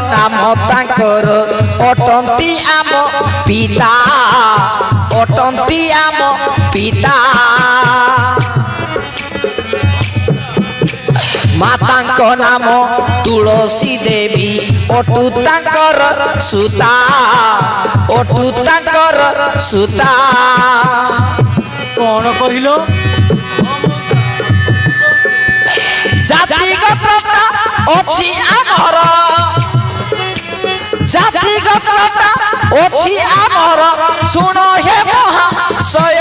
नाम तांकर अटंती आम पिता अटंती आम पिता मातांक नाम तुलसी देवी अटू तांकर सुता अटू तांकर सुता कौन कहिलो जातिगतता अछि आमर जातिगतता अछि आमर सुन हे महाशय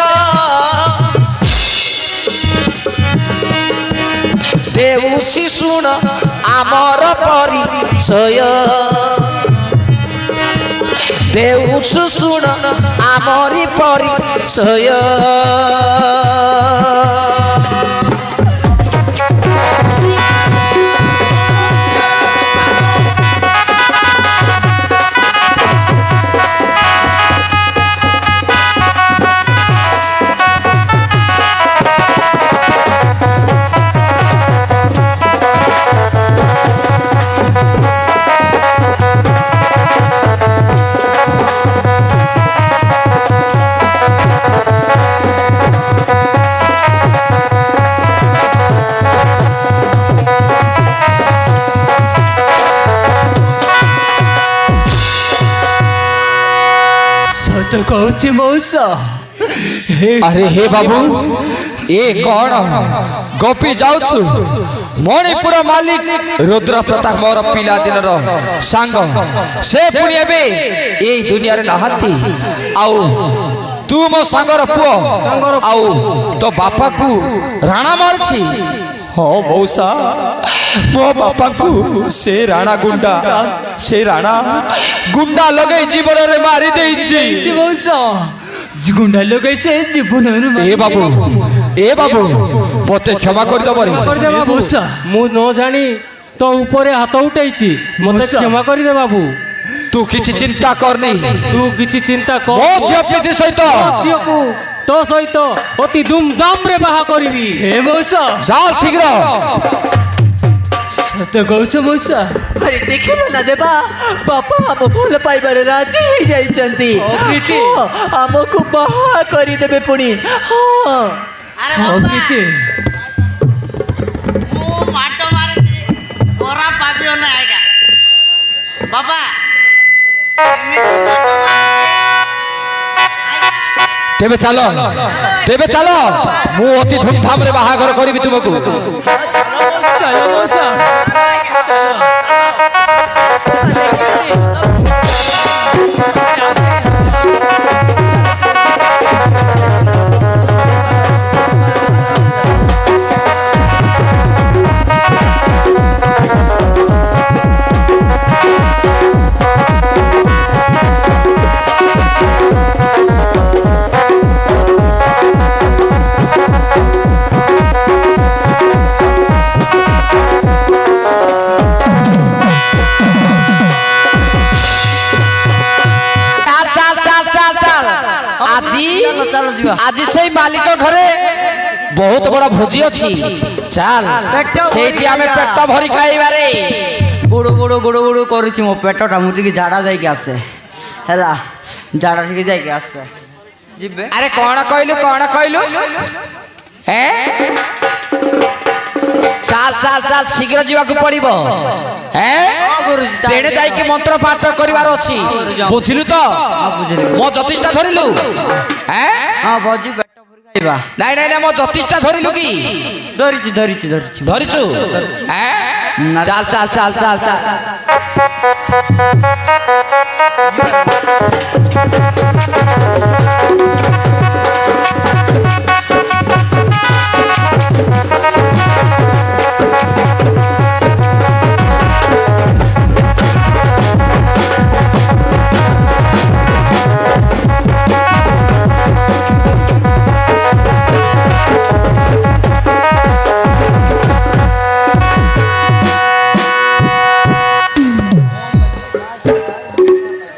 देउसी सुन आमर परिचय देउछु सुन आमरी परिचय तो कहूँ मौसा अरे हे बाबू ए कौन गोपी जाऊछु मणिपुर मालिक रुद्र प्रताप मोर पिला दिन सांग से पुणी एबे ए दुनिया रे नहाती आउ तू मो सांगर पुओ आउ तो बापा को राणा मारछि हो मौसा मो बापा को से राणा गुंडा लगे जीवन रे मारी देछि मौसा गुंडा लगे से जीवन ए बाबू मते क्षमा कर दबरे मौसा मु न जानी तो ऊपर हाथ उठाई मते क्षमा कर दे बाबू तू किछि चिंता करनी तू किछि चिंता कर मो झियो प्रीति सहित झियो को तो सहित अति धूमधाम रे बाहा करबी हे मौसा चाल शीघ्र सत्य कहूछ मौसा अरे देखिल ना देबा बापा हम भल पाइबार राजी हो जाइछंती हमको बाहा करी देबे पुणी हां अरे बाबा मु माटो मारे दे ओरा पाबियो ना आएगा बाबा तेबे चलो मु अति धूमधाम रे बाहागर करबी तुमको चलो मौसा आज से मालिक घरे बहुत बड़ा भोजी अच्छी चल सेठी हमें पेट भरी खाइबारे गुड़ो गुड़ो गुड़ो गुड़ो करुछि मो पेटटा मुटिके झाड़ा जाइके आसे हैला झाड़ा ठीक जाइके आसे जिबे अरे कौन कहलु हैं चल शीघ्र जीवा को पड़िबो हैं तेणे जाई के मंत्र पाठ करिवार अछि बुझिलु तो मो ज्योतिषटा धरिलु हैं हां बजी पेट भरी खाइबा नहीं मो ज्योतिषटा धरिलु की धरिछु धरिछु हैं चल